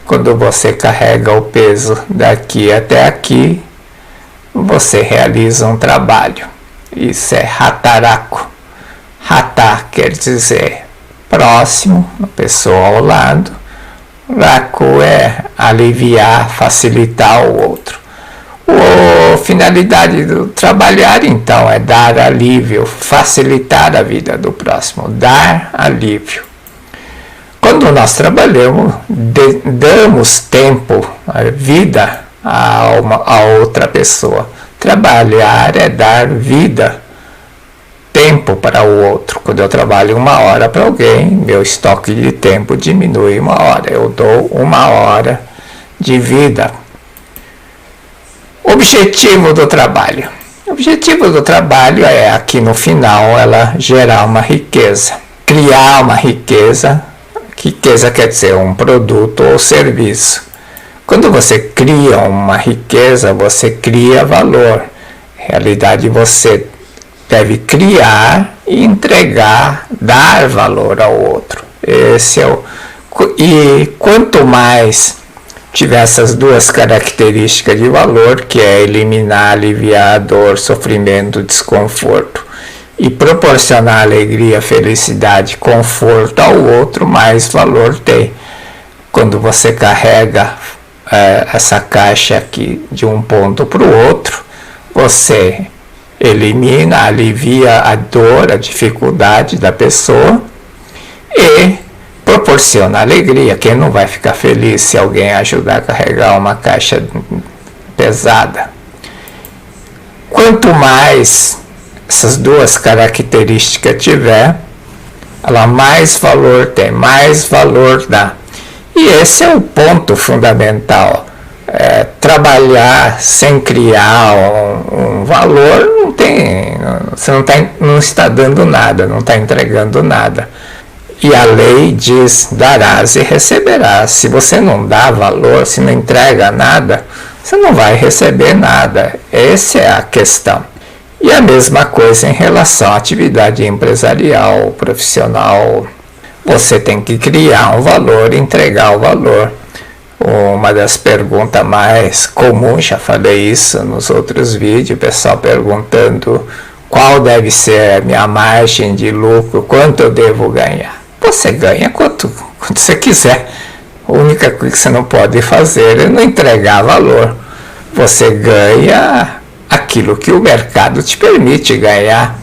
Quando você carrega o peso daqui até aqui, você realiza um trabalho. Isso é hataraku. Hata quer dizer próximo, a pessoa ao lado. Raku é aliviar, facilitar o outro. A finalidade do trabalhar, então, é dar alívio, facilitar a vida do próximo, dar alívio. Quando nós trabalhamos, damos tempo, vida a outra pessoa. Trabalhar é dar vida, tempo para o outro. Quando eu trabalho 1 hora para alguém, meu estoque de tempo diminui 1 hora. Eu dou 1 hora de vida. Objetivo do trabalho. O objetivo do trabalho é, aqui no final, ela gerar uma riqueza. Criar uma riqueza. Riqueza quer dizer um produto ou serviço. Quando você cria uma riqueza, você cria valor. Na realidade, você deve criar e entregar, dar valor ao outro. E quanto mais tiver essas duas características de valor, que é eliminar, aliviar a dor, sofrimento, desconforto, e proporcionar alegria, felicidade, conforto ao outro, mais valor tem. Quando você carrega essa caixa aqui de um ponto para o outro, você elimina, alivia a dor, a dificuldade da pessoa e proporciona alegria. Quem não vai ficar feliz se alguém ajudar a carregar uma caixa pesada? Quanto mais essas duas características tiver, ela mais valor tem, mais valor dá. E esse é o ponto fundamental. Trabalhar sem criar um valor não tem, você não está dando nada, não está entregando nada. E a lei diz: darás e receberás. Se você não dá valor, se não entrega nada, você não vai receber nada. Essa é a questão. E a mesma coisa em relação à atividade empresarial, profissional. Você tem que criar um valor, entregar o valor. Uma das perguntas mais comuns, já falei isso nos outros vídeos, o pessoal perguntando qual deve ser a minha margem de lucro, quanto eu devo ganhar. Você ganha quanto você quiser. A única coisa que você não pode fazer é não entregar valor. Você ganha aquilo que o mercado te permite ganhar.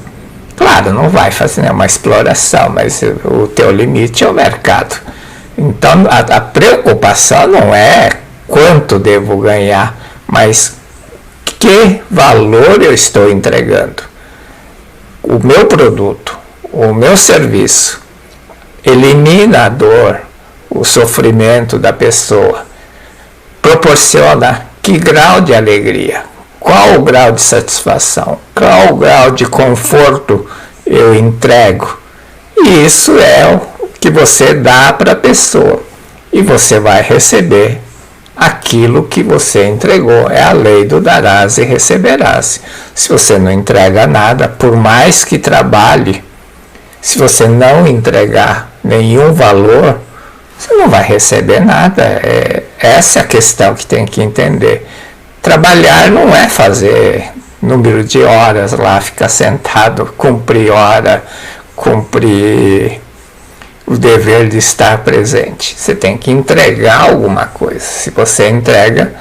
Claro, não vai fazer uma exploração, mas o teu limite é o mercado. Então, a preocupação não é quanto devo ganhar, mas que valor eu estou entregando. O meu produto, o meu serviço, elimina a dor, o sofrimento da pessoa, proporciona que grau de alegria, qual o grau de satisfação, qual o grau de conforto eu entrego. E isso é o que você dá para a pessoa. E você vai receber aquilo que você entregou. É a lei do darás e receberás. Se você não entrega nada, por mais que trabalhe, se você não entregar nenhum valor, você não vai receber nada. Essa é a questão que tem que entender. Trabalhar não é fazer número de horas lá, ficar sentado, cumprir hora, cumprir o dever de estar presente. Você tem que entregar alguma coisa. Se você entrega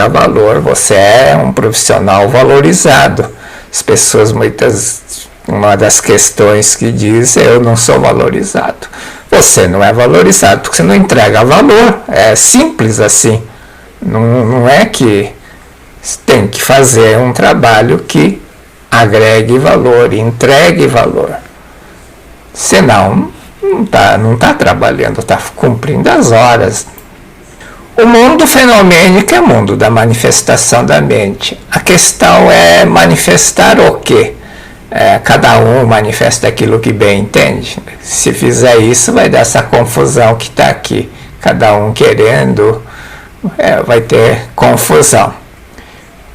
valor, você é um profissional valorizado. As pessoas uma das questões que diz: eu não sou valorizado. Você não é valorizado porque você não entrega valor. É simples assim. Não é que tem que fazer um trabalho que agregue valor, entregue valor. Senão, não está trabalhando, está cumprindo as horas. O mundo fenomênico é o mundo da manifestação da mente. A questão é manifestar o quê? Cada um manifesta aquilo que bem entende. Se fizer isso, vai dar essa confusão que está aqui. Cada um querendo, vai ter confusão.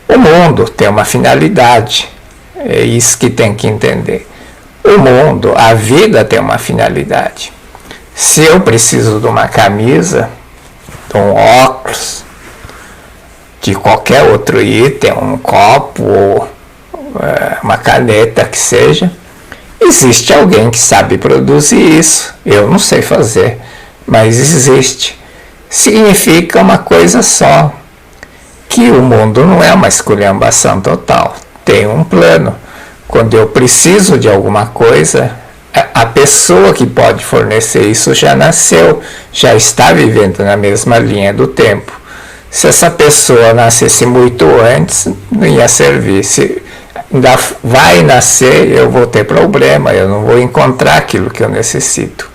O mundo tem uma finalidade. É isso que tem que entender. O mundo, a vida tem uma finalidade. Se eu preciso de uma camisa, de um óculos, de qualquer outro item, um copo, uma caneta que seja, existe alguém que sabe produzir isso. Eu não sei fazer, mas existe. Significa uma coisa só, que o mundo não é uma esculhambação total, tem um plano. Quando eu preciso de alguma coisa, a pessoa que pode fornecer isso já nasceu, já está vivendo na mesma linha do tempo. Se essa pessoa nascesse muito antes, não ia servir. Se ainda vai nascer, eu vou ter problema, eu não vou encontrar aquilo que eu necessito.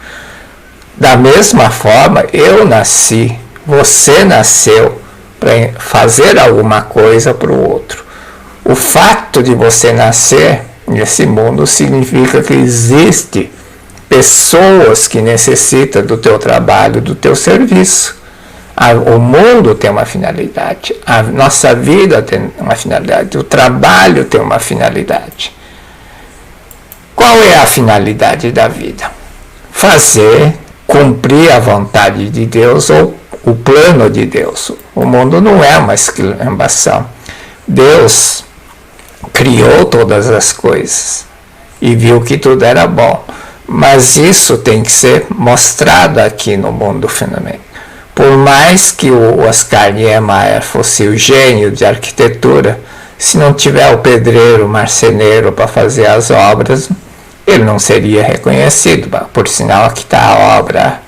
Da mesma forma, eu nasci, você nasceu para fazer alguma coisa para o outro. O fato de você nascer nesse mundo significa que existe pessoas que necessitam do teu trabalho, do teu serviço. O mundo tem uma finalidade, a nossa vida tem uma finalidade, o trabalho tem uma finalidade. Qual é a finalidade da vida? Fazer, cumprir a vontade de Deus ou o plano de Deus. O mundo não é uma esculhambação. Deus criou todas as coisas e viu que tudo era bom. Mas isso tem que ser mostrado aqui no mundo fenomenal. Por mais que o Oscar Niemeyer fosse o gênio de arquitetura, se não tiver o pedreiro, o marceneiro para fazer as obras, ele não seria reconhecido. Por sinal, aqui está a obra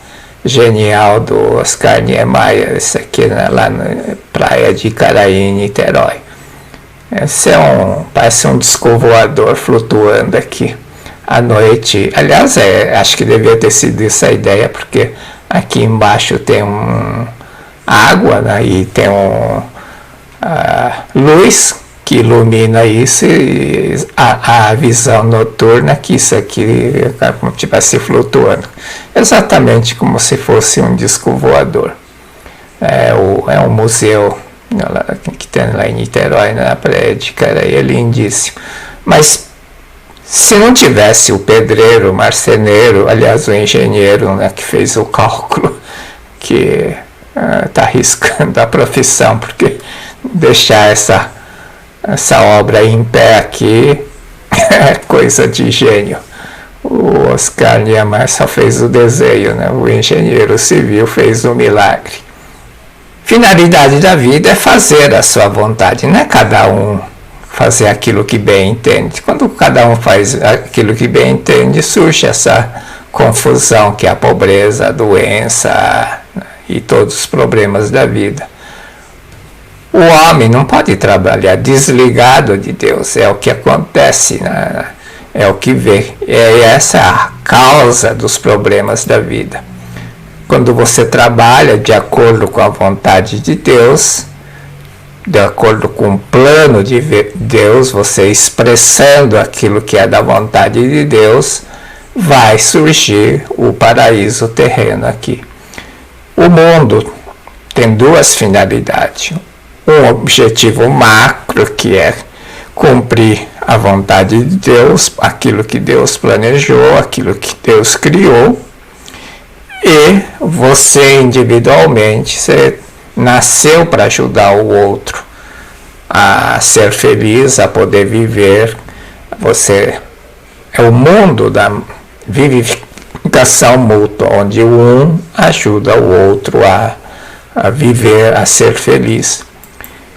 genial do Oscar Niemeyer, esse aqui, né, lá na praia de Icaraí, em Niterói. Esse parece um disco voador flutuando aqui à noite. Aliás, acho que devia ter sido essa a ideia, porque aqui embaixo tem água, né, e tem luz que ilumina isso, e a visão noturna, que isso aqui é como se estivesse flutuando. Exatamente como se fosse um disco voador. É um museu que tem lá em Niterói, na praia de Icaraí, é lindíssimo. Mas se não tivesse o pedreiro, o marceneiro, aliás, o engenheiro, né, que fez o cálculo, que está arriscando a profissão, porque deixar essa obra em pé aqui é coisa de gênio. O Oscar Niemeyer só fez o desenho, né? O engenheiro civil fez o milagre. Finalidade da vida é fazer a sua vontade, não é cada um fazer aquilo que bem entende. Quando cada um faz aquilo que bem entende, surge essa confusão que é a pobreza, a doença e todos os problemas da vida. O homem não pode trabalhar desligado de Deus, é o que acontece, né? É o que vê. Essa é a causa dos problemas da vida. Quando você trabalha de acordo com a vontade de Deus, de acordo com o plano de Deus, você expressando aquilo que é da vontade de Deus, vai surgir o paraíso terreno aqui. O mundo tem duas finalidades. Um objetivo macro, que é cumprir a vontade de Deus, aquilo que Deus planejou, aquilo que Deus criou, e você individualmente, você nasceu para ajudar o outro a ser feliz, a poder viver. Você é o mundo da vivificação mútua, onde um ajuda o outro a viver, a ser feliz.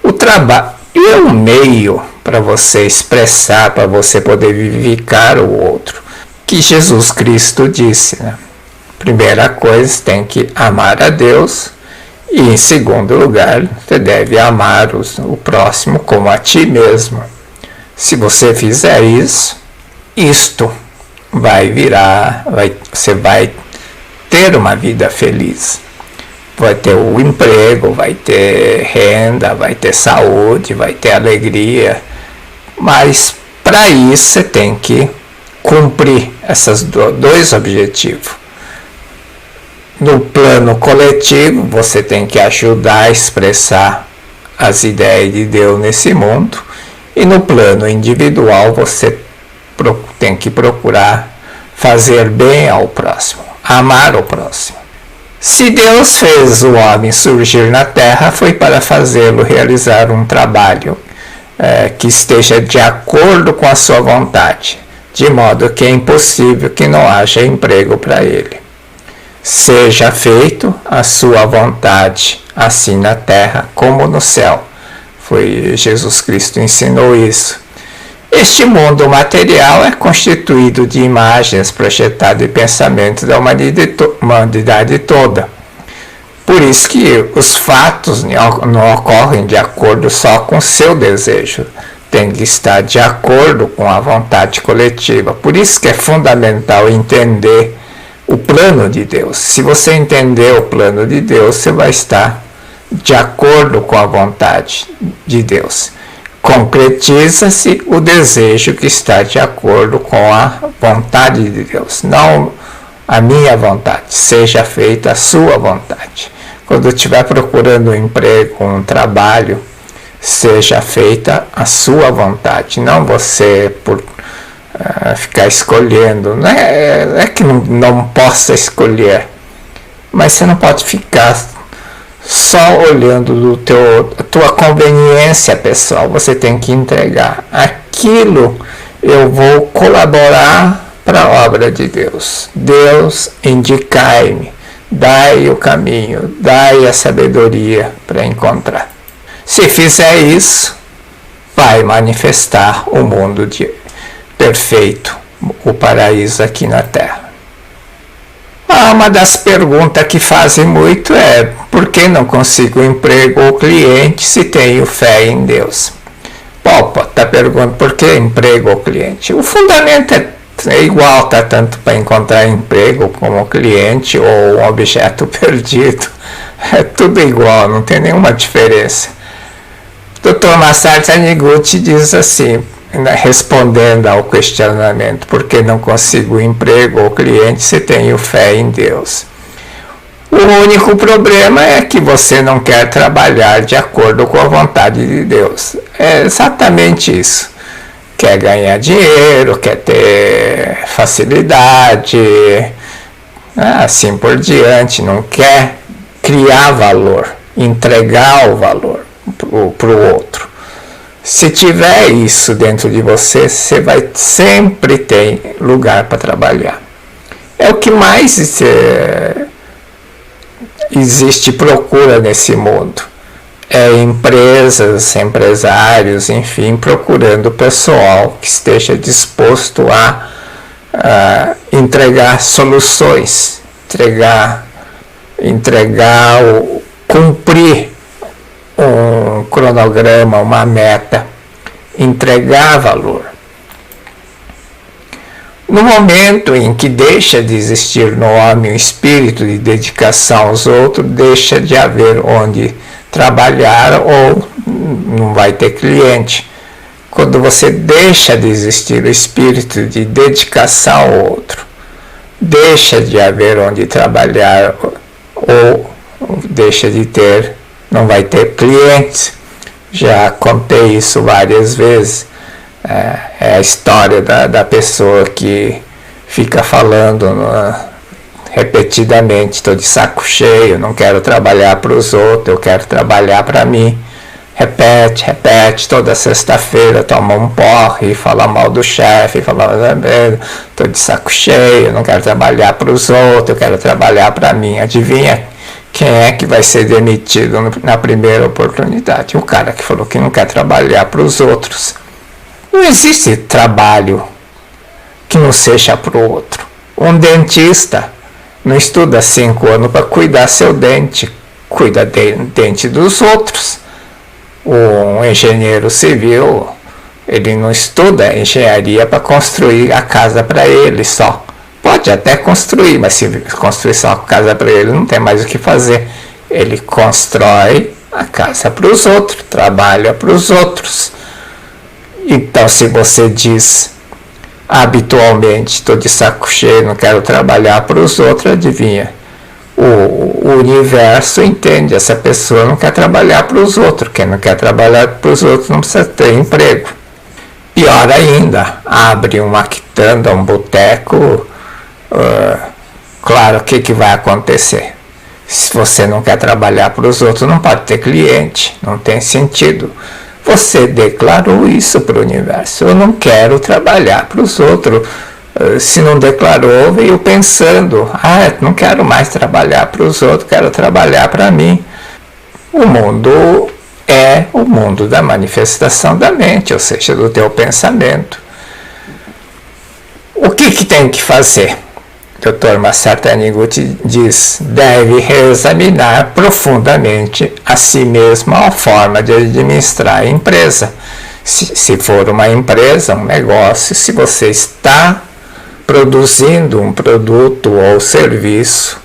O trabalho é um meio para você expressar, para você poder vivificar o outro, que Jesus Cristo disse, né? Primeira coisa, tem que amar a Deus, e em segundo lugar, você deve amar o próximo como a ti mesmo. Se você fizer isso, isto vai virar, você vai ter uma vida feliz. Vai ter o emprego, vai ter renda, vai ter saúde, vai ter alegria. Mas para isso você tem que cumprir esses dois objetivos. No plano coletivo, você tem que ajudar a expressar as ideias de Deus nesse mundo. E no plano individual, você tem que procurar fazer bem ao próximo, amar o próximo. Se Deus fez o homem surgir na terra, foi para fazê-lo realizar um trabalho que esteja de acordo com a sua vontade, de modo que é impossível que não haja emprego para ele. Seja feito a sua vontade, assim na terra como no céu. Foi Jesus Cristo ensinou isso. Este mundo material é constituído de imagens projetadas e pensamentos da humanidade toda. Por isso que os fatos não ocorrem de acordo só com seu desejo, tem que estar de acordo com a vontade coletiva. Por isso que é fundamental entender o plano de Deus. Se você entender o plano de Deus, você vai estar de acordo com a vontade de Deus. Concretiza-se o desejo que está de acordo com a vontade de Deus, não a minha vontade, seja feita a sua vontade. Quando estiver procurando um emprego, um trabalho, seja feita a sua vontade, não você por ficar escolhendo. Não é que não possa escolher, mas você não pode ficar só olhando a tua conveniência pessoal. Você tem que entregar aquilo. Eu vou colaborar para a obra de Deus. Deus, indicai-me, dai o caminho, dai a sabedoria para encontrar. Se fizer isso, vai manifestar o mundo perfeito, o paraíso aqui na Terra. Uma das perguntas que fazem muito é: por que não consigo emprego ou cliente se tenho fé em Deus? Opa, está perguntando por que emprego ou cliente. O fundamento é igual, tá tanto para encontrar emprego como cliente ou um objeto perdido. É tudo igual, não tem nenhuma diferença. Dr. Masaru Taniguchi diz assim, respondendo ao questionamento: por que não consigo emprego ou cliente se tenho fé em Deus? O único problema é que você não quer trabalhar de acordo com a vontade de Deus. É exatamente isso. Quer ganhar dinheiro, quer ter facilidade, assim por diante. Não quer criar valor, entregar o valor para o outro. Se tiver isso dentro de você, você vai sempre ter lugar para trabalhar. É o que mais existe procura nesse mundo. É empresas, empresários, enfim, procurando pessoal que esteja disposto a entregar soluções, cumprir um cronograma, uma meta, entregar valor. No momento em que deixa de existir no homem o espírito de dedicação aos outros, deixa de haver onde trabalhar ou não vai ter cliente. Quando você deixa de existir o espírito de dedicação ao outro, deixa de haver onde trabalhar ou deixa de ter, não vai ter clientes. Já contei isso várias vezes. É a história da pessoa que fica falando repetidamente: estou de saco cheio, não quero trabalhar para os outros, eu quero trabalhar para mim. Repete, toda sexta-feira toma um porre, fala mal do chefe, fala: estou de saco cheio, não quero trabalhar para os outros, eu quero trabalhar para mim. Adivinha quem é que vai ser demitido na primeira oportunidade? O cara que falou que não quer trabalhar para os outros. Não existe trabalho que não seja para o outro. Um dentista não estuda 5 anos para cuidar seu dente, cuida do dente dos outros. Um engenheiro civil, ele não estuda engenharia para construir a casa para ele só. Pode até construir, mas se construir só a casa para ele, não tem mais o que fazer. Ele constrói a casa para os outros, trabalha para os outros. Então, se você diz habitualmente: estou de saco cheio, não quero trabalhar para os outros, adivinha? O universo entende, essa pessoa não quer trabalhar para os outros. Quem não quer trabalhar para os outros não precisa ter emprego. Pior ainda, abre uma quitanda, um boteco, claro, o que vai acontecer? Se você não quer trabalhar para os outros, não pode ter cliente, não tem sentido. Você declarou isso para o universo. Eu não quero trabalhar para os outros. Se não declarou, veio pensando, não quero mais trabalhar para os outros, quero trabalhar para mim. O mundo é o mundo da manifestação da mente, ou seja, do teu pensamento. O que tem que fazer? Dr. Masaru Taniguchi diz, deve reexaminar profundamente a si mesmo a forma de administrar a empresa. Se for uma empresa, um negócio, se você está produzindo um produto ou serviço,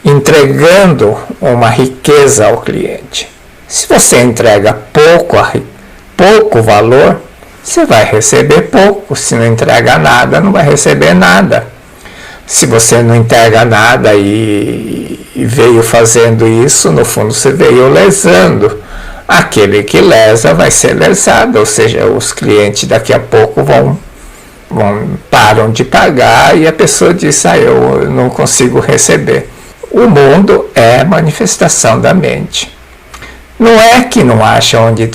entregando uma riqueza ao cliente. Se você entrega pouco valor, você vai receber pouco. Se não entrega nada, não vai receber nada. Se você não entrega nada e veio fazendo isso, no fundo você veio lesando. Aquele que lesa vai ser lesado, ou seja, os clientes daqui a pouco param de pagar e a pessoa diz, eu não consigo receber. O mundo é manifestação da mente. Não é que não acha onde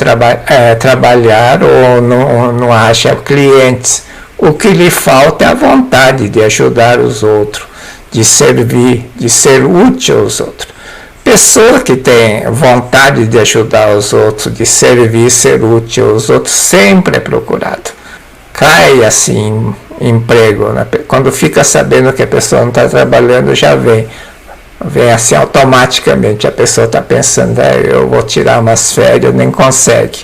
trabalhar ou não acha clientes. O que lhe falta é a vontade de ajudar os outros, de servir, de ser útil aos outros. Pessoa que tem vontade de ajudar os outros, de servir, ser útil aos outros, sempre é procurado. Cai assim emprego, né? Quando fica sabendo que a pessoa não está trabalhando, já vem assim automaticamente. A pessoa está pensando, eu vou tirar umas férias, nem consegue,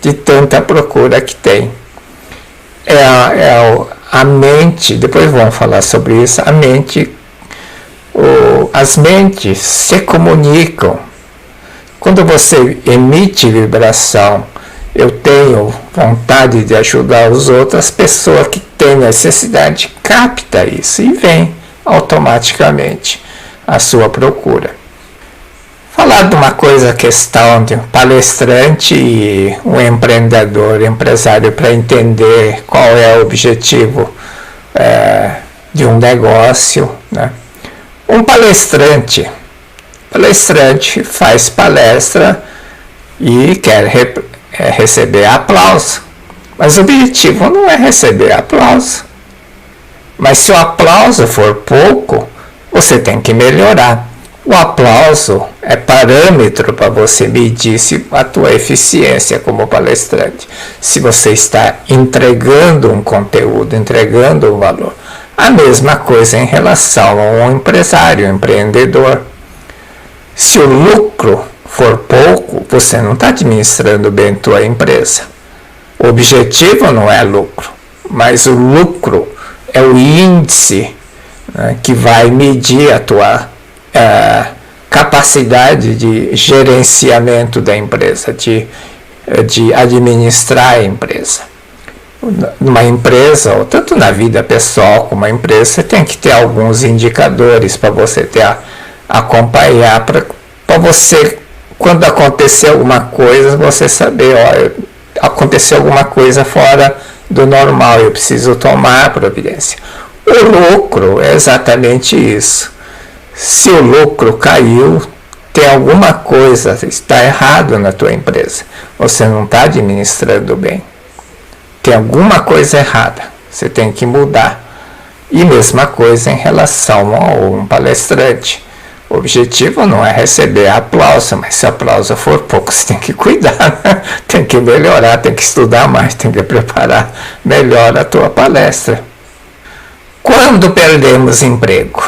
de tanta procura que tem. A mente, depois vamos falar sobre isso, a mente, as mentes se comunicam. Quando você emite vibração, eu tenho vontade de ajudar os outros, as pessoas que têm necessidade captam isso e vem automaticamente a sua procura. Falar de uma questão de um palestrante e um empresário, para entender qual é o objetivo de um negócio, né? Um palestrante faz palestra e quer receber aplauso, mas o objetivo não é receber aplauso. Mas se o aplauso for pouco, você tem que melhorar. O aplauso é parâmetro para você medir a tua eficiência como palestrante. Se você está entregando um conteúdo, entregando um valor. A mesma coisa em relação a um empresário, um empreendedor. Se o lucro for pouco, você não está administrando bem a tua empresa. O objetivo não é lucro, mas o lucro é o índice, né, que vai medir a tua capacidade de gerenciamento da empresa, de administrar a empresa. Numa empresa, ou tanto na vida pessoal como na empresa, você tem que ter alguns indicadores para você acompanhar, para você, quando acontecer alguma coisa, você saber, aconteceu alguma coisa fora do normal, eu preciso tomar providência. O lucro é exatamente isso. Se o lucro caiu, tem alguma coisa, está errado na tua empresa. Você não está administrando bem. Tem alguma coisa errada. Você tem que mudar. E mesma coisa em relação a um palestrante. O objetivo não é receber aplauso, mas se aplauso for pouco, você tem que cuidar, né? Tem que melhorar, tem que estudar mais, tem que preparar melhor a tua palestra. Quando perdemos emprego?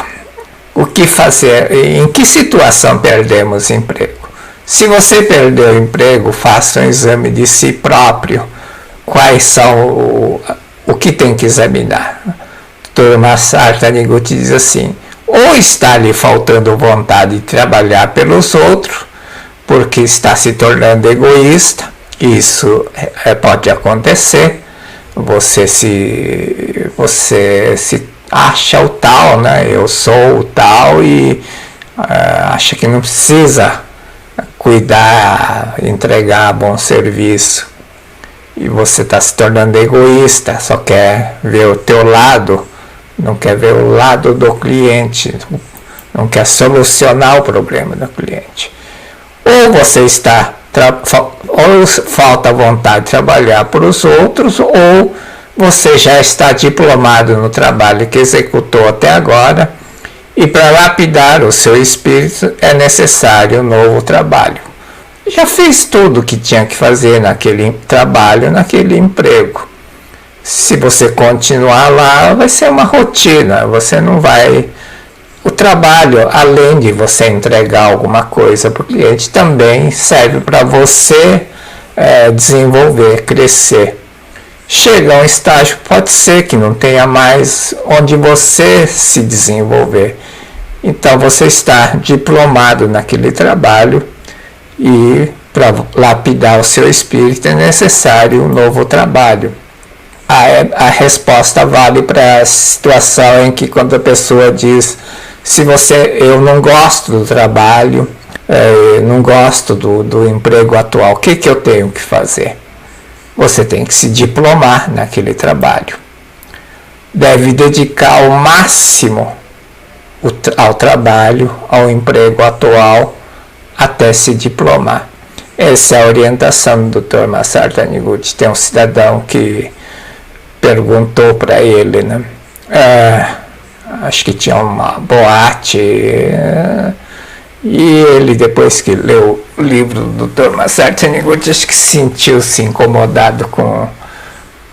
O que fazer? Em que situação perdemos emprego? Se você perdeu o emprego, faça um exame de si próprio. Quais são o que tem que examinar? O Dr. Masaru Taniguchi diz assim, ou está lhe faltando vontade de trabalhar pelos outros, porque está se tornando egoísta, isso pode acontecer, você se acha o tal, né? Eu sou o tal e acha que não precisa cuidar, entregar bom serviço. E você está se tornando egoísta, só quer ver o teu lado, não quer ver o lado do cliente, não quer solucionar o problema do cliente. Ou você está ou falta vontade de trabalhar para os outros, ou você já está diplomado no trabalho que executou até agora, e para lapidar o seu espírito é necessário um novo trabalho. Já fez tudo o que tinha que fazer naquele trabalho, naquele emprego. Se você continuar lá, vai ser uma rotina, você não vai... O trabalho, além de você entregar alguma coisa para o cliente, também serve para você desenvolver, crescer. Chega a um estágio, pode ser que não tenha mais onde você se desenvolver. Então você está diplomado naquele trabalho e para lapidar o seu espírito é necessário um novo trabalho. A resposta vale para a situação em que quando a pessoa diz: eu não gosto do trabalho, não gosto do emprego atual, o que eu tenho que fazer? Você tem que se diplomar naquele trabalho. Deve dedicar o máximo ao trabalho, ao emprego atual, até se diplomar. Essa é a orientação do Dr. Masaru Taniguchi. Tem um cidadão que perguntou para ele, né? Acho que tinha uma boate, e ele, depois que leu o livro do Dr. Masaru Taniguchi, acho que sentiu-se incomodado com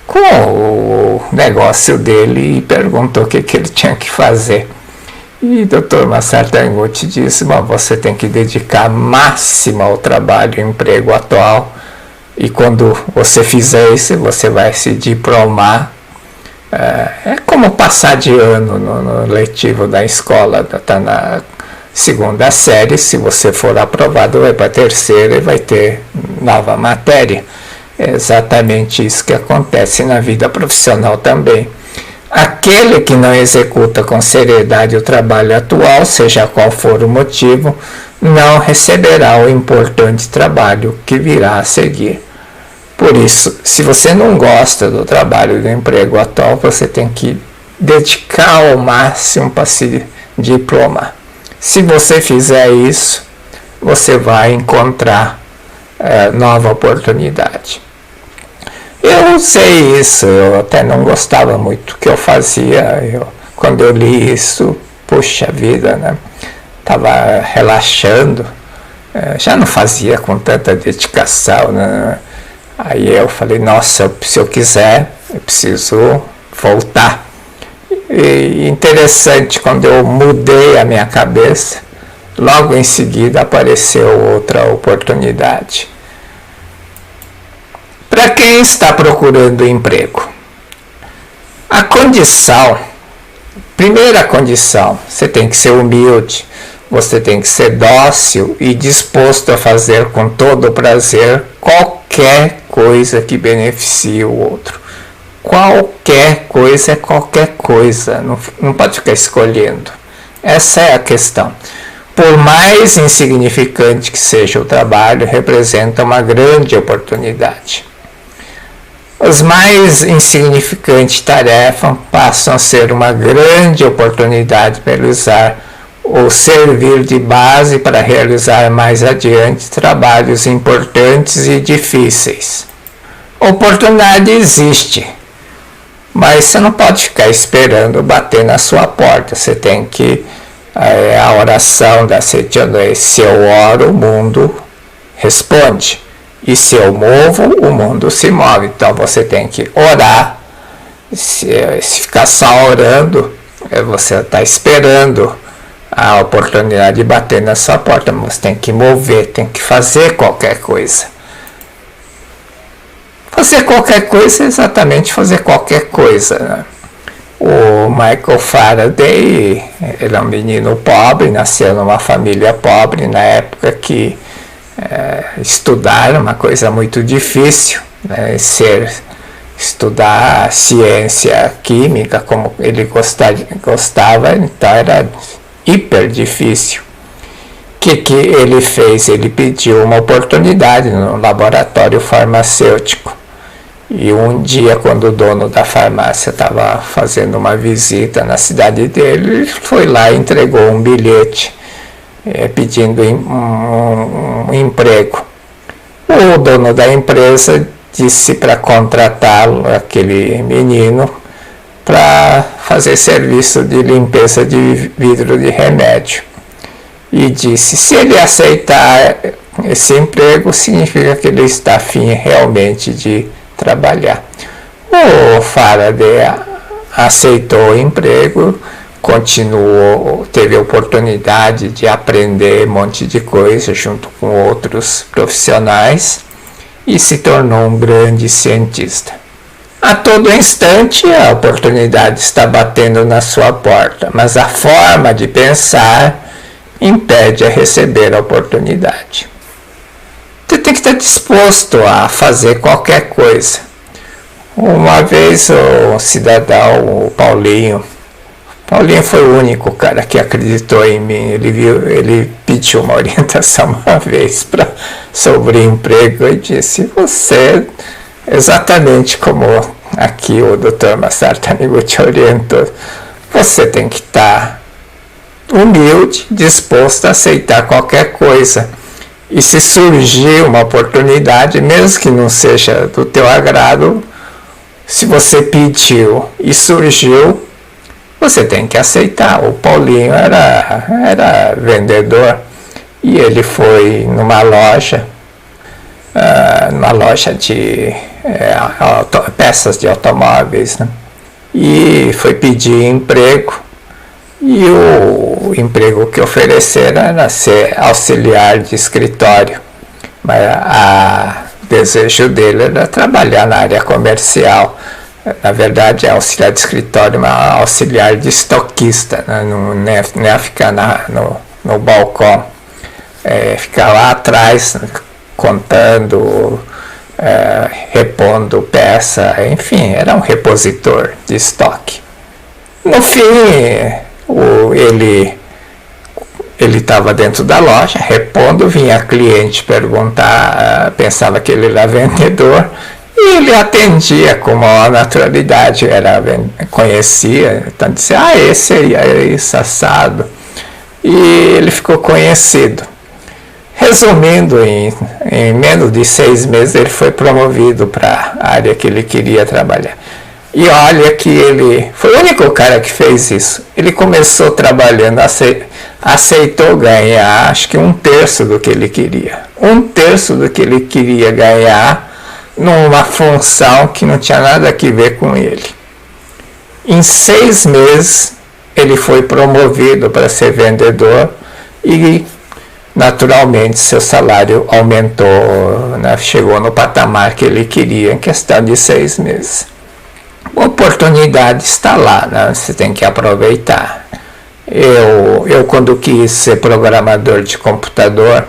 o negócio dele e perguntou o que ele tinha que fazer. E o Dr. Masaru Taniguchi disse: bom, você tem que dedicar máximo ao trabalho e emprego atual, e quando você fizer isso, você vai se diplomar. É como passar de ano no letivo da escola, está na segunda série, se você for aprovado vai para a terceira e vai ter nova matéria. É exatamente isso que acontece na vida profissional também. Aquele que não executa com seriedade o trabalho atual, seja qual for o motivo, não receberá o importante trabalho que virá a seguir. Por isso, se você não gosta do trabalho, do emprego atual, você tem que dedicar ao máximo para se diplomar. Se você fizer isso, você vai encontrar nova oportunidade. Eu sei isso, eu até não gostava muito do que eu fazia. Quando eu li isso, puxa vida, né? Estava relaxando, já não fazia com tanta dedicação, né? Aí eu falei: nossa, se eu quiser, eu preciso voltar. E interessante, quando eu mudei a minha cabeça, logo em seguida apareceu outra oportunidade. Para quem está procurando emprego, a condição, primeira condição, você tem que ser humilde, você tem que ser dócil e disposto a fazer com todo prazer qualquer coisa que beneficie o outro. Qualquer coisa é qualquer coisa, não pode ficar escolhendo. Essa é a questão. Por mais insignificante que seja o trabalho, representa uma grande oportunidade. As mais insignificantes tarefas passam a ser uma grande oportunidade para usar ou servir de base para realizar mais adiante trabalhos importantes e difíceis. Oportunidade existe, mas você não pode ficar esperando bater na sua porta. Você tem que, a oração da Seitianoi, se eu oro, o mundo responde. E se eu movo, o mundo se move. Então você tem que orar. Se ficar só orando, você está esperando a oportunidade de bater na sua porta, mas você tem que mover, tem que fazer qualquer coisa. Fazer qualquer coisa é exatamente fazer qualquer coisa, né? O Michael Faraday, ele é um menino pobre, nasceu numa família pobre, na época que estudar era uma coisa muito difícil, né? Estudar ciência química como ele gostava, então era hiper difícil. O que ele fez? Ele pediu uma oportunidade no laboratório farmacêutico E um dia, quando o dono da farmácia estava fazendo uma visita na cidade dele, ele foi lá e entregou um bilhete pedindo um emprego. O dono da empresa disse para contratá-lo, aquele menino, para fazer serviço de limpeza de vidro de remédio. E disse, se ele aceitar esse emprego, significa que ele está afim realmente de trabalhar. O Faraday aceitou o emprego, continuou, teve a oportunidade de aprender um monte de coisa junto com outros profissionais e se tornou um grande cientista. A todo instante a oportunidade está batendo na sua porta, mas a forma de pensar impede a receber a oportunidade. Você tem que estar disposto a fazer qualquer coisa. Uma vez o cidadão, o Paulinho foi o único cara que acreditou em mim. Ele pediu uma orientação uma vez sobre emprego e disse, você, exatamente como aqui o Dr. Massartanigo te orientou, você tem que estar humilde, disposto a aceitar qualquer coisa. E se surgir uma oportunidade, mesmo que não seja do teu agrado, se você pediu e surgiu, você tem que aceitar. O Paulinho era vendedor e ele foi numa loja de peças de automóveis, né? E foi pedir emprego. E o emprego que ofereceram era ser auxiliar de escritório, mas o desejo dele era trabalhar na área comercial. Na verdade, é auxiliar de escritório, mas auxiliar de estoquista, né? Não é ficar no balcão, ficar lá atrás, né? Contando, repondo peça, enfim, era um repositor de estoque. No fim, ele estava dentro da loja, repondo, vinha cliente perguntar, pensava que ele era vendedor, e ele atendia com maior naturalidade, conhecia, então dizia, esse aí é isso, assado. E ele ficou conhecido. Resumindo, em menos de 6 meses ele foi promovido para a área que ele queria trabalhar. E olha que ele foi o único cara que fez isso. Ele começou trabalhando, aceitou ganhar, acho que 1/3 do que ele queria. 1/3 do que ele queria ganhar numa função que não tinha nada a ver com ele. Em 6 meses, ele foi promovido para ser vendedor e, naturalmente, seu salário aumentou, né? Chegou no patamar que ele queria em questão de 6 meses. A oportunidade está lá, né? Você tem que aproveitar. Eu quando quis ser programador de computador,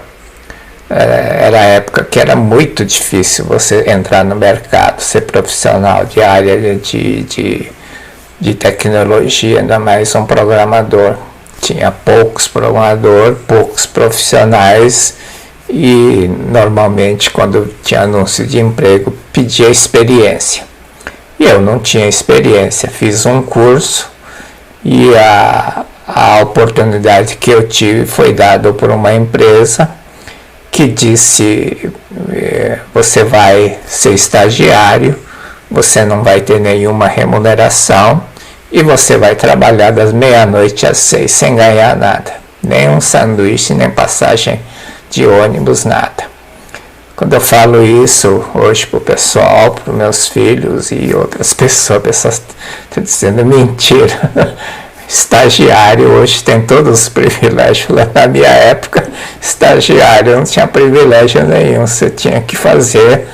era a época que era muito difícil você entrar no mercado, ser profissional de área de tecnologia, ainda mais um programador. Tinha poucos programadores, poucos profissionais e normalmente quando tinha anúncio de emprego pedia experiência. E eu não tinha experiência, fiz um curso e a oportunidade que eu tive foi dada por uma empresa que disse, você vai ser estagiário, você não vai ter nenhuma remuneração e você vai trabalhar das 12h às 6h sem ganhar nada, nem um sanduíche, nem passagem de ônibus, nada. Quando eu falo isso hoje para o pessoal, para os meus filhos e outras pessoas estão dizendo mentira. Estagiário hoje tem todos os privilégios. Na minha época, estagiário não tinha privilégio nenhum. Você tinha que fazer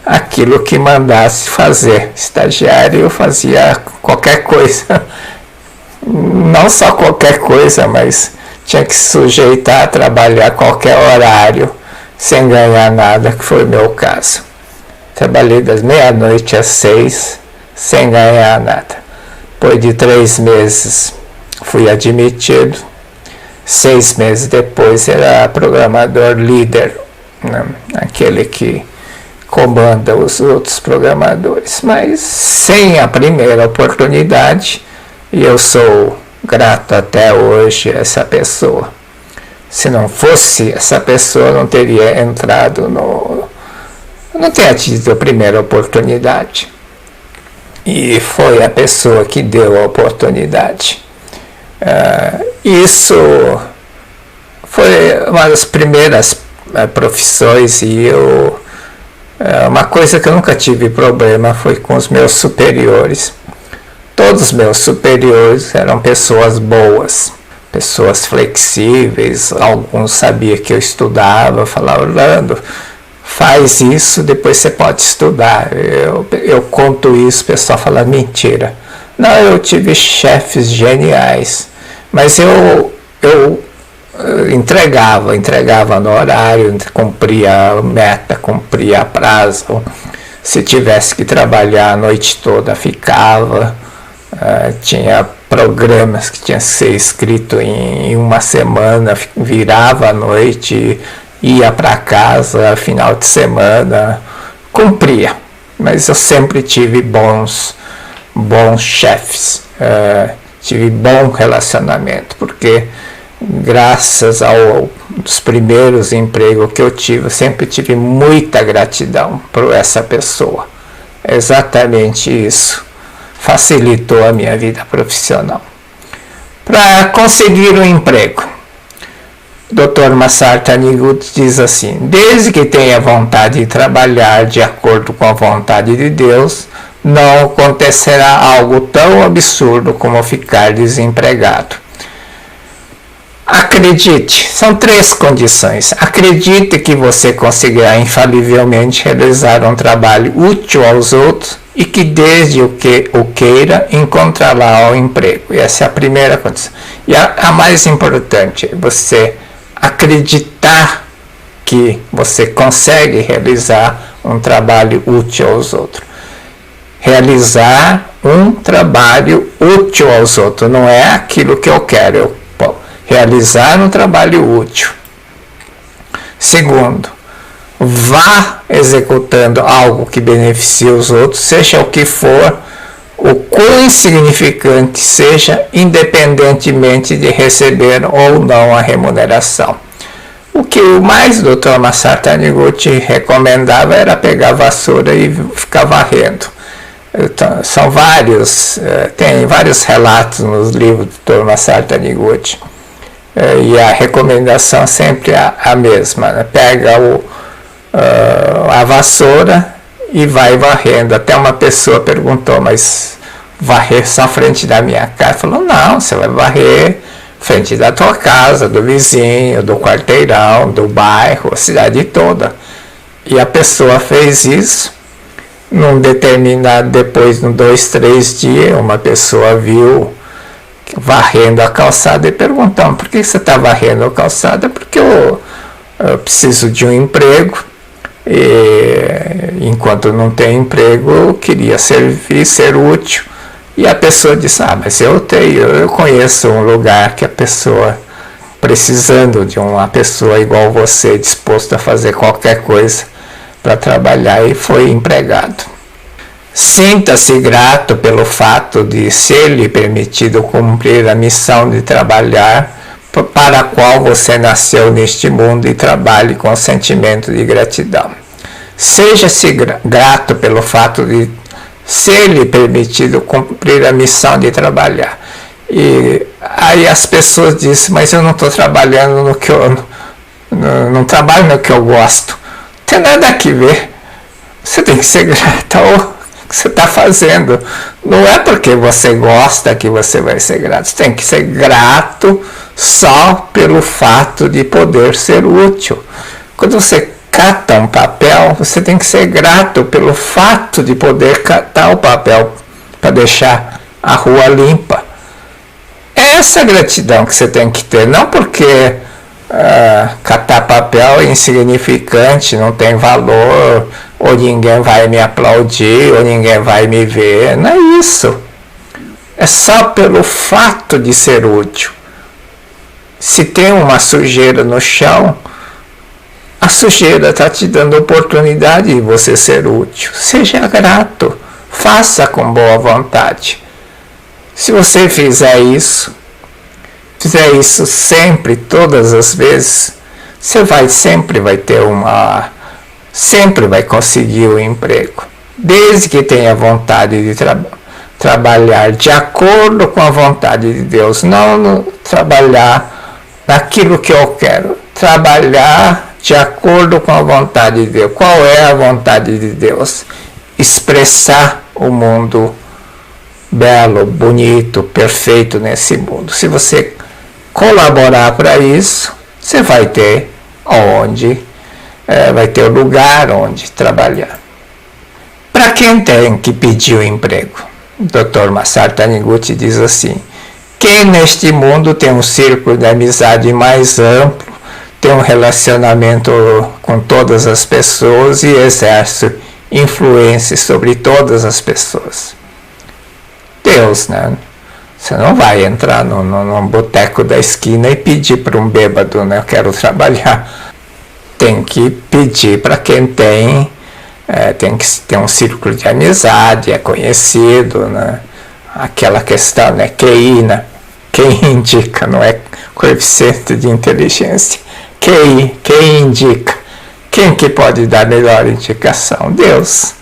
aquilo que mandasse fazer. Estagiário fazia qualquer coisa. Não só qualquer coisa, mas tinha que se sujeitar a trabalhar qualquer horário sem ganhar nada, que foi o meu caso. Trabalhei das 12h às 6h sem ganhar nada. Depois de 3 meses fui admitido. 6 meses depois era programador líder, né? Aquele que comanda os outros programadores. Mas sem a primeira oportunidade, e eu sou grato até hoje a essa pessoa. Se não fosse essa pessoa, não teria entrado não teria tido a primeira oportunidade. E foi a pessoa que deu a oportunidade. Isso foi uma das primeiras profissões, e uma coisa que eu nunca tive problema foi com os meus superiores. Todos os meus superiores eram pessoas boas, pessoas flexíveis. Alguns sabiam que eu estudava, falavam: Orlando, faz isso, depois você pode estudar. Eu conto isso, o pessoal fala: mentira. Não, eu tive chefes geniais, mas eu entregava no horário, cumpria a meta, cumpria prazo. Se tivesse que trabalhar a noite toda, ficava. Tinha programas que tinham que ser escrito em uma semana, virava à noite, ia para casa, final de semana, cumpria. Mas eu sempre tive bons chefes, tive bom relacionamento, porque graças aos primeiros empregos que eu tive, eu sempre tive muita gratidão por essa pessoa. Exatamente isso facilitou a minha vida profissional. Para conseguir um emprego, Dr. Masaru Taniguchi diz assim: desde que tenha vontade de trabalhar de acordo com a vontade de Deus, não acontecerá algo tão absurdo como ficar desempregado. Acredite, são 3 condições. Acredite que você conseguirá infalivelmente realizar um trabalho útil aos outros e que desde o queira encontrará um emprego. E essa é a primeira condição. E a mais importante é você acreditar que você consegue realizar um trabalho útil aos outros. Realizar um trabalho útil aos outros, não é aquilo que eu quero. Realizar um trabalho útil. Segundo, vá executando algo que beneficie os outros, seja o que for, o quão insignificante seja, independentemente de receber ou não a remuneração. O que mais o Dr. Masaru Taniguchi recomendava era pegar a vassoura e ficar varrendo. Então, são tem vários relatos nos livros do Dr. Masaru Taniguchi. E a recomendação sempre é a mesma, né? Pega a vassoura e vai varrendo. Até uma pessoa perguntou: mas varrer só frente da minha casa? Falou: não, você vai varrer frente da tua casa, do vizinho, do quarteirão, do bairro, a cidade toda. E a pessoa fez isso. Depois de 2, 3 dias, uma pessoa viu varrendo a calçada e perguntando: por que você está varrendo a calçada? Porque eu preciso de um emprego, e enquanto não tem emprego eu queria servir, ser útil. E a pessoa disse: mas eu conheço um lugar que a pessoa, precisando de uma pessoa igual você, disposta a fazer qualquer coisa para trabalhar, e foi empregado. Sinta-se grato pelo fato de ser-lhe permitido cumprir a missão de trabalhar para a qual você nasceu neste mundo, e trabalhe com sentimento de gratidão. Seja-se grato pelo fato de ser-lhe permitido cumprir a missão de trabalhar. E aí as pessoas dizem: mas eu não estou trabalhando no que eu não trabalho no que eu gosto. Não tem nada a ver. Você tem que ser grato ao que você está fazendo. Não é porque você gosta que você vai ser grato. Você tem que ser grato só pelo fato de poder ser útil. Quando você cata um papel, você tem que ser grato pelo fato de poder catar o papel para deixar a rua limpa. É essa gratidão que você tem que ter, não porque catar papel é insignificante, não tem valor, ou ninguém vai me aplaudir, ou ninguém vai me ver. Não é isso. É só pelo fato de ser útil. Se tem uma sujeira no chão, A sujeira está te dando oportunidade de você ser útil. Seja grato. Faça com boa vontade. Se você fizer isso sempre, todas as vezes, você sempre vai ter sempre vai conseguir o emprego. Desde que tenha vontade de trabalhar de acordo com a vontade de Deus. Não trabalhar naquilo que eu quero. Trabalhar de acordo com a vontade de Deus. Qual é a vontade de Deus? Expressar o mundo belo, bonito, perfeito nesse mundo. Se você colaborar para isso, você vai ter vai ter o lugar onde trabalhar. Para quem tem que pedir o emprego, o Dr. Masaru Taniguchi diz assim: quem neste mundo tem um círculo de amizade mais amplo, tem um relacionamento com todas as pessoas e exerce influência sobre todas as pessoas. Deus, né? Você não vai entrar num boteco da esquina e pedir para um bêbado, né? Eu quero trabalhar. Tem que pedir para quem tem que ter um círculo de amizade, é conhecido, né? Aquela questão, né? QI, né? Quem indica, não é coeficiente de inteligência. Quem indica? Quem que pode dar melhor indicação? Deus.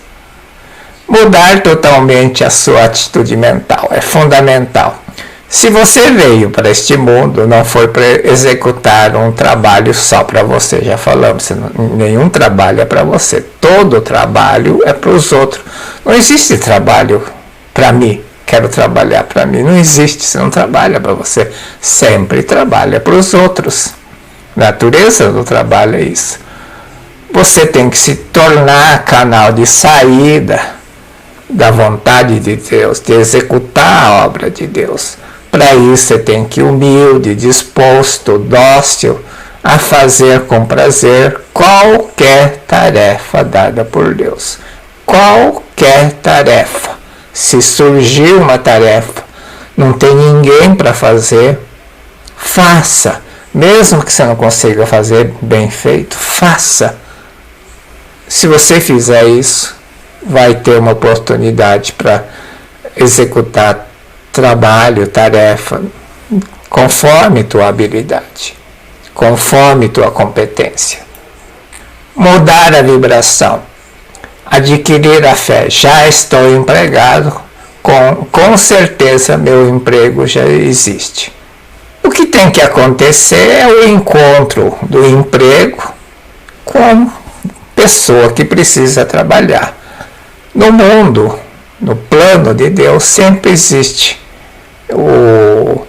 Mudar totalmente a sua atitude mental é fundamental. Se você veio para este mundo, não foi para executar um trabalho só para você, já falamos, nenhum trabalho é para você, todo trabalho é para os outros. Não existe trabalho para mim, quero trabalhar para mim, não existe, você não trabalha para você, sempre trabalha para os outros. A natureza do trabalho é isso. Você tem que se tornar canal de saída da vontade de Deus, de executar a obra de Deus. Para isso você tem que ir humilde, disposto, dócil a fazer com prazer qualquer tarefa dada por Deus. Qualquer tarefa. Se surgir uma tarefa, não tem ninguém para fazer, faça. Mesmo que você não consiga fazer bem feito, faça. Se você fizer isso, vai ter uma oportunidade para executar trabalho, tarefa, conforme tua habilidade, conforme tua competência. Mudar a vibração, adquirir a fé. Já estou empregado, com certeza meu emprego já existe. O que tem que acontecer é o encontro do emprego com pessoa que precisa trabalhar. No mundo, no plano de Deus, sempre existe o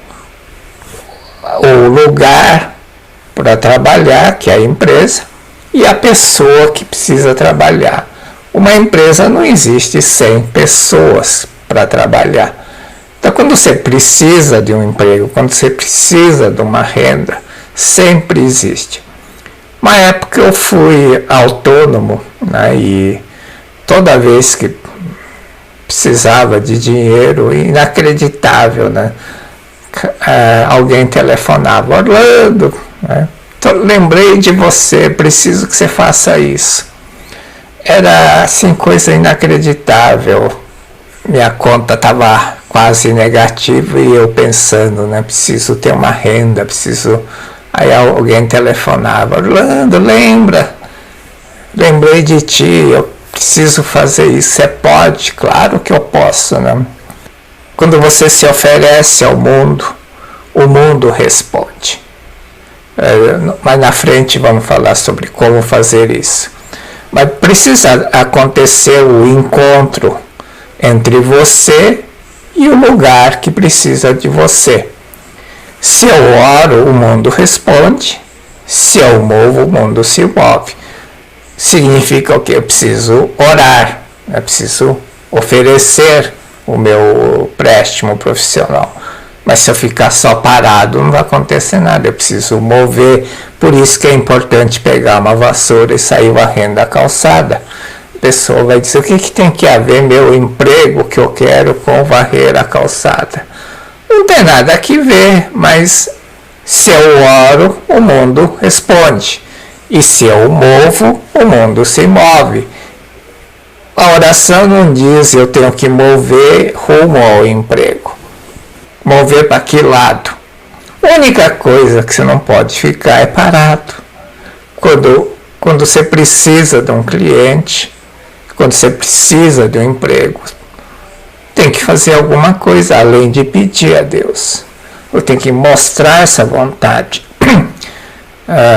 lugar para trabalhar, que é a empresa, e a pessoa que precisa trabalhar. Uma empresa não existe sem pessoas para trabalhar. Então, quando você precisa de um emprego, quando você precisa de uma renda, sempre existe. Uma época eu fui autônomo, né, e toda vez que precisava de dinheiro, inacreditável, né? Alguém telefonava: Orlando, né? Lembrei de você, preciso que você faça isso. Era assim, coisa inacreditável. Minha conta estava quase negativa e eu pensando, né? Preciso ter uma renda, preciso. Aí alguém telefonava: Orlando, lembrei de ti, eu preciso fazer isso. Você pode? Claro que eu posso, né? Quando você se oferece ao mundo, o mundo responde. Mas na frente vamos falar sobre como fazer isso. Mas precisa acontecer o encontro entre você e o lugar que precisa de você. Se eu oro, o mundo responde. Se eu movo, o mundo se move. Significa o que? Eu preciso orar, eu preciso oferecer o meu préstimo profissional. Mas se eu ficar só parado, não vai acontecer nada, eu preciso mover. Por isso que é importante pegar uma vassoura e sair varrendo a calçada. A pessoa vai dizer: o que tem que haver meu emprego que eu quero com varrer a calçada? Não tem nada que ver, mas se eu oro, o mundo responde. E se eu movo, o mundo se move. A oração não diz eu tenho que mover rumo ao emprego. Mover para que lado? A única coisa que você não pode ficar é parado. Quando você precisa de um cliente, quando você precisa de um emprego, tem que fazer alguma coisa além de pedir a Deus. Eu tenho que mostrar essa vontade.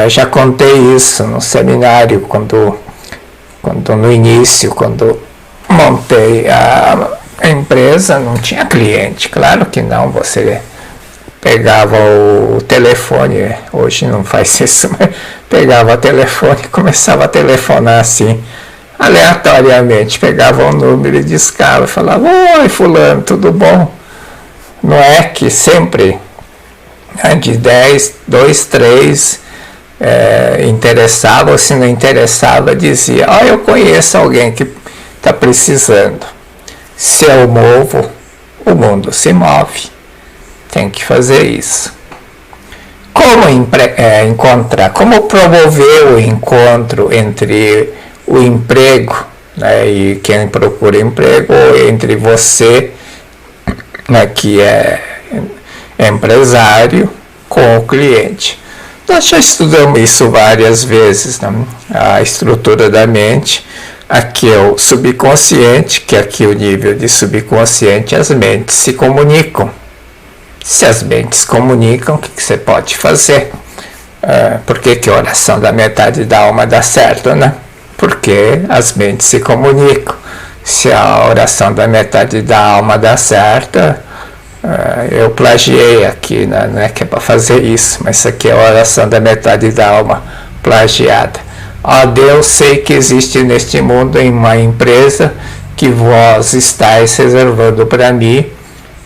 Já contei isso no seminário, quando no início, quando montei a empresa, não tinha cliente. Claro que não, você pegava o telefone, hoje não faz isso, mas pegava o telefone e começava a telefonar assim, aleatoriamente, pegava um número e discava e falava: oi fulano, tudo bom? Não é que sempre, de 10, 2, 3 interessava, ou se não interessava, dizia: eu conheço alguém que está precisando. Se eu movo, o mundo se move. Tem que fazer isso. Como encontrar, como promover o encontro entre o emprego, né, e quem procura emprego, ou entre você, né, que é empresário, com o cliente? Nós já estudamos isso várias vezes, né? A estrutura da mente. Aqui é o subconsciente, que aqui é o nível de subconsciente, as mentes se comunicam. Se as mentes comunicam, o que você pode fazer? Por que a oração da metade da alma dá certo, né? Porque as mentes se comunicam. Se a oração da metade da alma dá certo, eu plagiei aqui, né? Não é que é para fazer isso, mas isso aqui é a oração da metade da alma plagiada. Ó Deus, sei que existe neste mundo uma empresa que vós estáis reservando para mim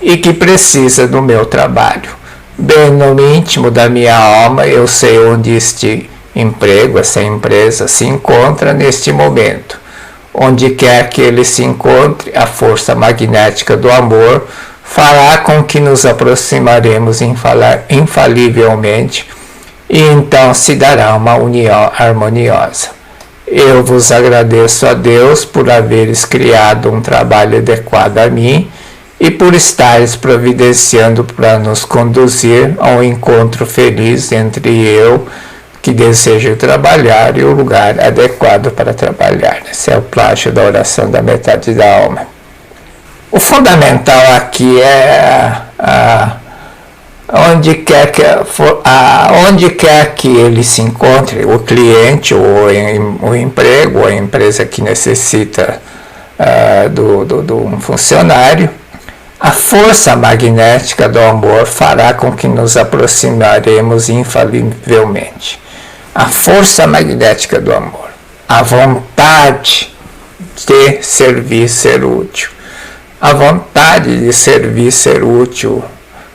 e que precisa do meu trabalho. Bem no íntimo da minha alma, eu sei onde este emprego, essa empresa se encontra neste momento. Onde quer que ele se encontre, a força magnética do amor fará com que nos aproximaremos infalivelmente, e então se dará uma união harmoniosa. Eu vos agradeço a Deus por haveres criado um trabalho adequado a mim e por estares providenciando para nos conduzir a um encontro feliz entre eu, que desejo trabalhar, e o lugar adequado para trabalhar. Esse é o plágio da oração da metade da alma. O fundamental aqui é onde quer que ele se encontre, o cliente, ou o emprego, ou a empresa que necessita de um funcionário, a força magnética do amor fará com que nos aproximaremos infalivelmente. A força magnética do amor, a vontade de servir, ser útil, a vontade de servir, ser útil,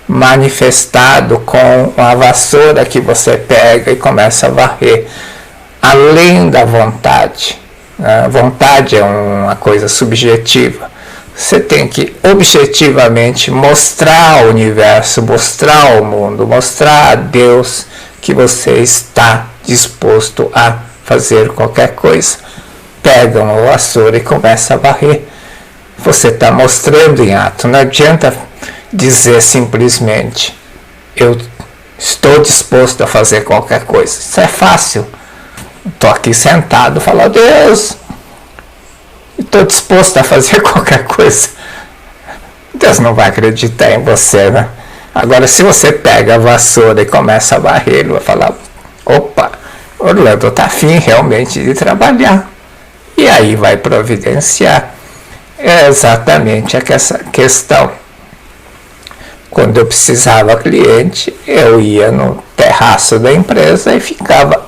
manifestado com a vassoura que você pega e começa a varrer, além da vontade. A vontade é uma coisa subjetiva. Você tem que objetivamente mostrar ao universo, mostrar ao mundo, mostrar a Deus que você está disposto a fazer qualquer coisa. Pega uma vassoura e começa a varrer. Você está mostrando em ato. Não adianta dizer simplesmente: eu estou disposto a fazer qualquer coisa. Isso é fácil. Estou aqui sentado e falo: Deus, estou disposto a fazer qualquer coisa. Deus não vai acreditar em você, né? Agora, se você pega a vassoura e começa a varrer, ele vai falar: opa, Orlando está afim realmente de trabalhar. E aí vai providenciar. É exatamente essa questão. Quando eu precisava cliente, eu ia no terraço da empresa e ficava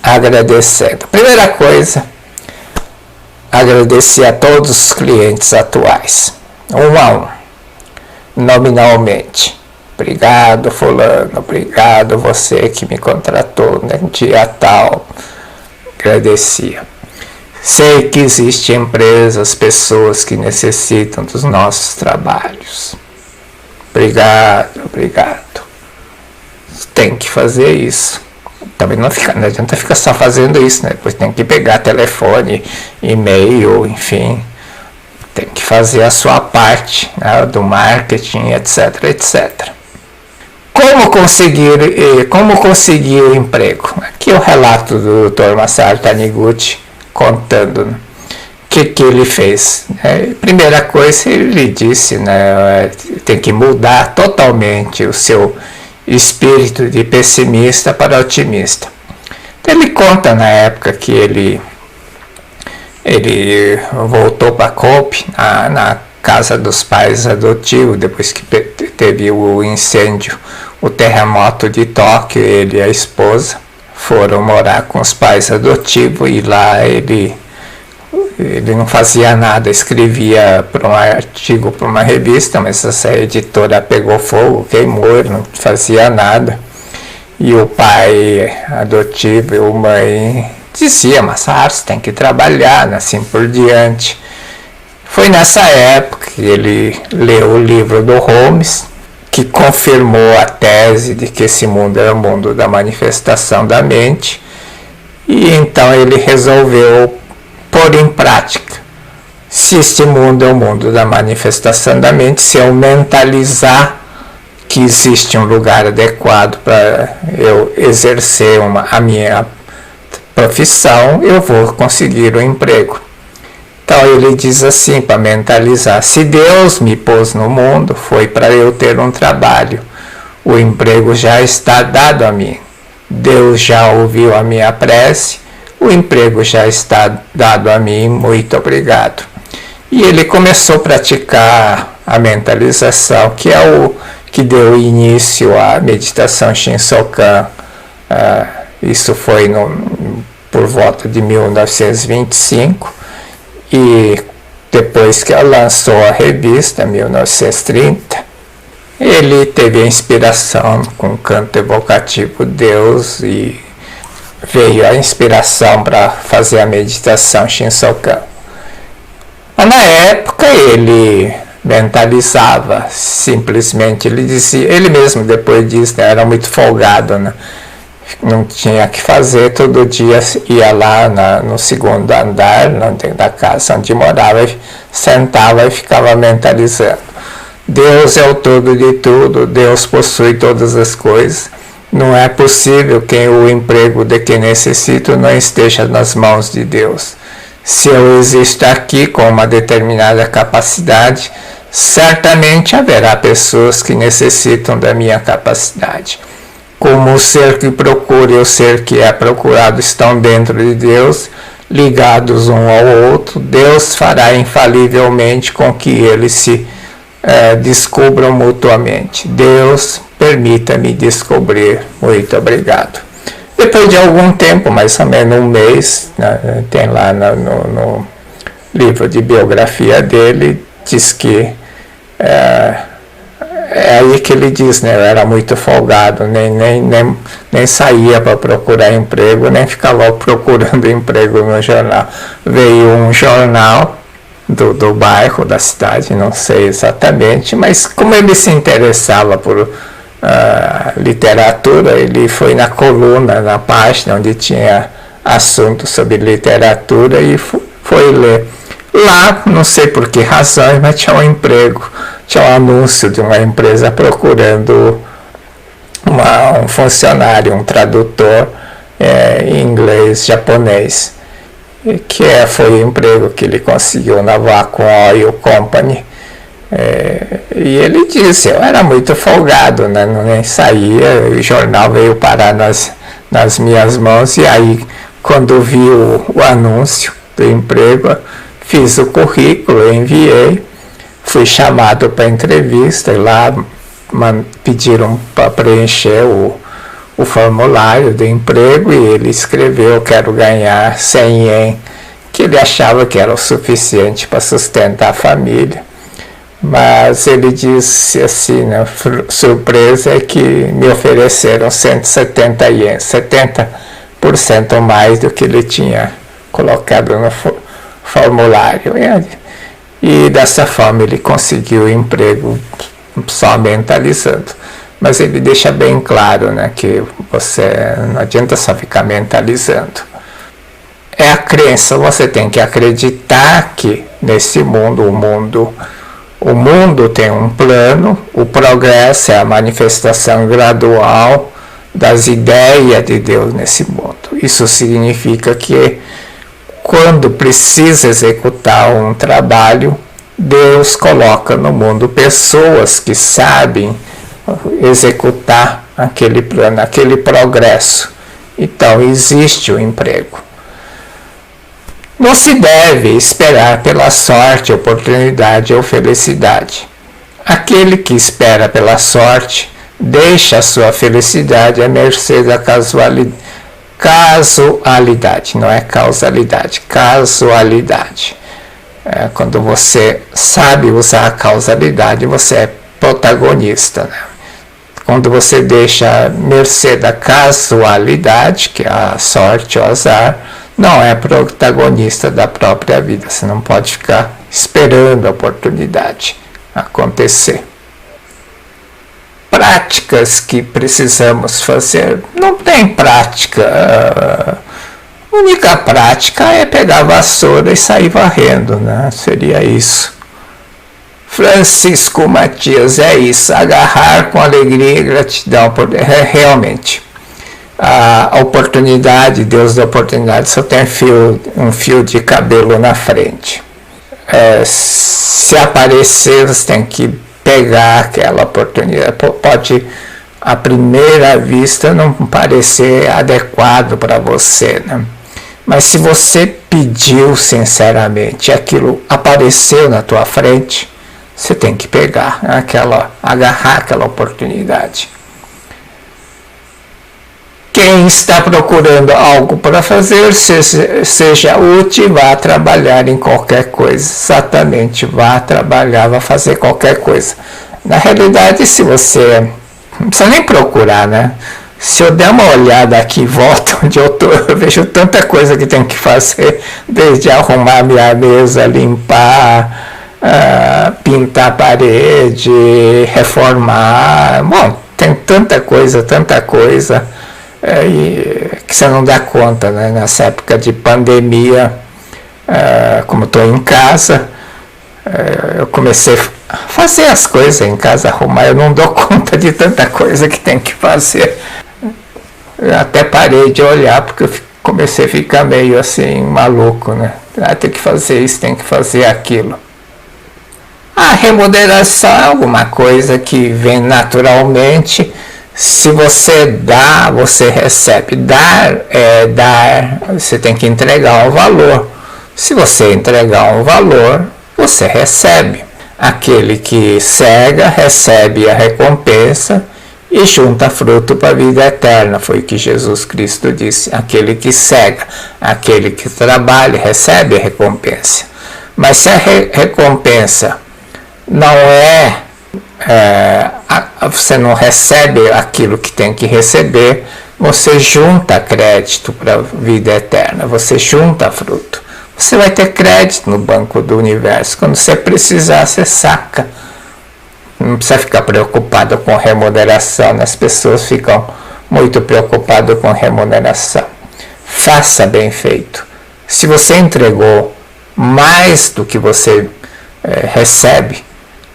agradecendo. Primeira coisa, agradecer a todos os clientes atuais, um a um, nominalmente. Obrigado, fulano, obrigado você que me contratou no dia tal. Agradecia. Sei que existem empresas, pessoas que necessitam dos nossos trabalhos. Obrigado, obrigado. Tem que fazer isso. Também não adianta ficar só fazendo isso, né? Depois tem que pegar telefone, e-mail, enfim, tem que fazer a sua parte, né, do marketing, etc, etc. Como conseguir o emprego? Aqui é o relato do Dr. Masaru Taniguchi contando, né, que ele fez. Primeira coisa, ele disse, né, tem que mudar totalmente o seu espírito de pessimista para otimista. Então, ele conta na época que ele voltou para Kobe, na casa dos pais adotivos, depois que teve o incêndio, o terremoto de Tóquio. Ele e a esposa foram morar com os pais adotivos, e lá ele não fazia nada, escrevia para um artigo para uma revista, mas essa editora pegou fogo, queimou, ele não fazia nada. E o pai adotivo e a mãe dizia, mas você tem que trabalhar, assim por diante. Foi nessa época que ele leu o livro do Holmes, que confirmou a tese de que esse mundo era o mundo da manifestação da mente, e então ele resolveu pôr em prática. Se este mundo é o mundo da manifestação da mente, se eu mentalizar que existe um lugar adequado para eu exercer a minha profissão, eu vou conseguir o emprego. Então ele diz assim, para mentalizar: se Deus me pôs no mundo, foi para eu ter um trabalho. O emprego já está dado a mim. Deus já ouviu a minha prece, o emprego já está dado a mim, muito obrigado. E ele começou a praticar a mentalização, que é o que deu início à meditação Shinsokan. Isso foi por volta de 1925, e depois que ela lançou a revista, em 1930, ele teve a inspiração com o canto evocativo Deus, e veio a inspiração para fazer a meditação Shinsokan. Mas na época ele mentalizava, simplesmente, ele dizia, ele mesmo depois disse, né, era muito folgado, né? Não tinha que fazer, todo dia ia lá no segundo andar, dentro da casa onde morava, sentava e ficava mentalizando. Deus é o todo de tudo, Deus possui todas as coisas. Não é possível que o emprego de que necessito não esteja nas mãos de Deus. Se eu existo aqui com uma determinada capacidade, certamente haverá pessoas que necessitam da minha capacidade. Como o ser que procura e o ser que é procurado estão dentro de Deus, ligados um ao outro, Deus fará infalivelmente com que eles se descubram mutuamente. Deus, permita-me descobrir. Muito obrigado. Depois de algum tempo, mais ou menos um mês, né, tem lá no livro de biografia dele, diz que é aí que ele diz, né, eu era muito folgado, nem saía para procurar emprego, nem ficava procurando emprego no jornal. Veio um jornal do bairro, da cidade, não sei exatamente, mas como ele se interessava por literatura, ele foi na coluna, na página onde tinha assunto sobre literatura, e foi ler. Lá, não sei por que razão, mas tinha um emprego, tinha um anúncio de uma empresa procurando um funcionário, um tradutor em inglês, japonês, que foi o emprego que ele conseguiu na Vacuum Oil Company. E ele disse, eu era muito folgado, né? Nem saía, o jornal veio parar nas minhas mãos, e aí, quando vi o anúncio do emprego, fiz o currículo, enviei, fui chamado para entrevista, e lá pediram para preencher o formulário do emprego, e ele escreveu, quero ganhar 100 ien, que ele achava que era o suficiente para sustentar a família. Mas ele disse assim, né, surpresa é que me ofereceram 170 ienes, 70% mais do que ele tinha colocado no formulário. E dessa forma ele conseguiu o emprego só mentalizando. mas ele deixa bem claro, né, que você não adianta só ficar mentalizando. É a crença, você tem que acreditar que nesse mundo, o mundo tem um plano, o progresso é a manifestação gradual das ideias de Deus nesse mundo. Isso significa que quando precisa executar um trabalho, Deus coloca no mundo pessoas que sabem executar aquele plano, aquele progresso. Então existe o emprego. Não se deve esperar pela sorte, oportunidade ou felicidade. Aquele que espera pela sorte deixa a sua felicidade à mercê da casualidade, não é causalidade, casualidade. Quando você sabe usar a causalidade, você é protagonista, né? Quando você deixa a mercê da casualidade, que é a sorte ou azar, não é protagonista da própria vida. Você não pode ficar esperando a oportunidade acontecer. Práticas que precisamos fazer. Não tem prática. A única prática é pegar a vassoura e sair varrendo, né? Seria isso. Francisco Matias, é isso. Agarrar com alegria e gratidão. Realmente. A oportunidade, Deus da oportunidade, só tem um fio de cabelo na frente. Se aparecer, você tem que pegar aquela oportunidade. Pode, à primeira vista, não parecer adequado para você, né? Mas se você pediu sinceramente, aquilo apareceu na tua frente, você tem que pegar agarrar aquela oportunidade. Quem está procurando algo para fazer, seja útil, vá trabalhar em qualquer coisa. Exatamente, vá trabalhar, vá fazer qualquer coisa. Na realidade, se você... não precisa nem procurar, né? Se eu der uma olhada aqui em volta onde eu estou, eu vejo tanta coisa que tem que fazer, desde arrumar minha mesa, limpar, pintar a parede, reformar. Bom, tem tanta coisa, que você não dá conta, né? Nessa época de pandemia, como estou em casa, eu comecei a fazer as coisas em casa, arrumar. Eu não dou conta de tanta coisa que tem que fazer. Eu até parei de olhar porque eu comecei a ficar meio assim maluco, né? Tem que fazer isso, tem que fazer aquilo. A remuneração é alguma coisa que vem naturalmente. Se você dá, você recebe. Dar é dar, você tem que entregar um valor. Se você entregar um valor, você recebe. Aquele que cega recebe a recompensa e junta fruto para a vida eterna. Foi o que Jesus Cristo disse. Aquele que cega, aquele que trabalha, recebe a recompensa. Mas se a recompensa não você não recebe aquilo que tem que receber, você junta crédito para a vida eterna, você junta fruto. Você vai ter crédito no banco do universo. Quando você precisar, você saca. Não precisa ficar preocupado com remuneração. As pessoas ficam muito preocupadas com remuneração. Faça bem feito. Se você entregou mais do que você recebe,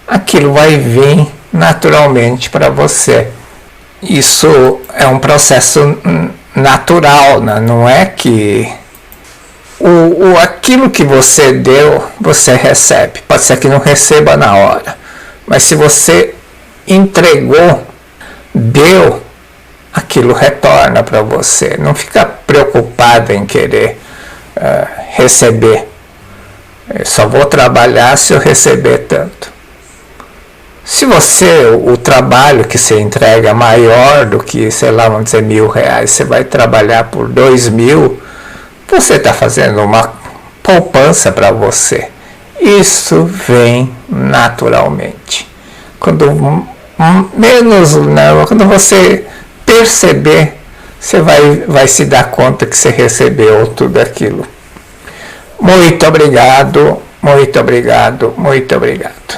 aquilo vai vir naturalmente para você. Isso é um processo natural, né? Não é que aquilo que você deu, você recebe. Pode ser que não receba na hora, mas se você entregou, deu, aquilo retorna para você. Não fica preocupado em querer receber. Eu só vou trabalhar se eu receber tanto. Se o trabalho que você entrega é maior do que, sei lá, vamos dizer, R$1.000, você vai trabalhar por 2.000, você está fazendo uma poupança para você. Isso vem naturalmente. Quando você perceber, você vai se dar conta que você recebeu tudo aquilo. Muito obrigado, muito obrigado, muito obrigado.